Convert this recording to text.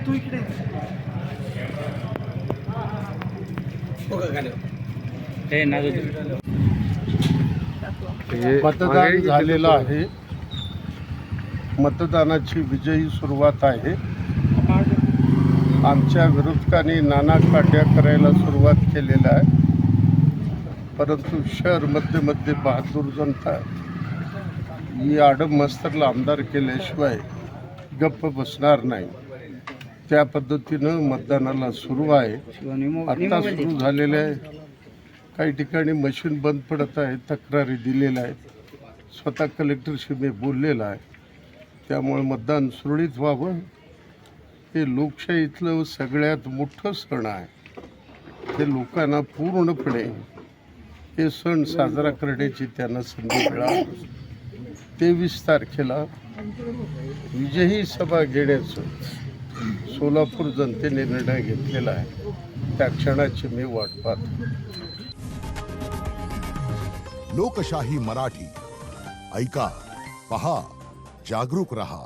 तू इकडे मतदान झालेलं आहे. मतदानाची विजयी सुरुवात आहे. आमच्या विरोधकांनी नाना काट्या करायला सुरुवात केलेला आहे, परंतु शहर मध्ये बहादूर जनता ही आडम मस्तरला आमदार केल्याशिवाय गप्प बसणार नाही. त्या पद्धतीनं मतदानाला सुरू आहे. आता सुरू झालेलं आहे. काही ठिकाणी मशीन बंद पडत आहे, तक्रारी दिलेल्या आहेत. स्वतः कलेक्टरशी मी बोललेला आहे. त्यामुळे मतदान सुरळीत व्हावं. हे लोकशाहीतलं सगळ्यात मोठं सण आहे. ते लोकांना पूर्णपणे हे सण साजरा करण्याची त्यांना संधी मिळाली. 23 तारखेला विजयी सभा घेण्याचं सोलापूर जनतेने निर्णय घेतलेला आहे. त्या क्षणाची मी वाट पाहतो. लोकशाही मराठी ऐका, पहा, जागरूक रहा.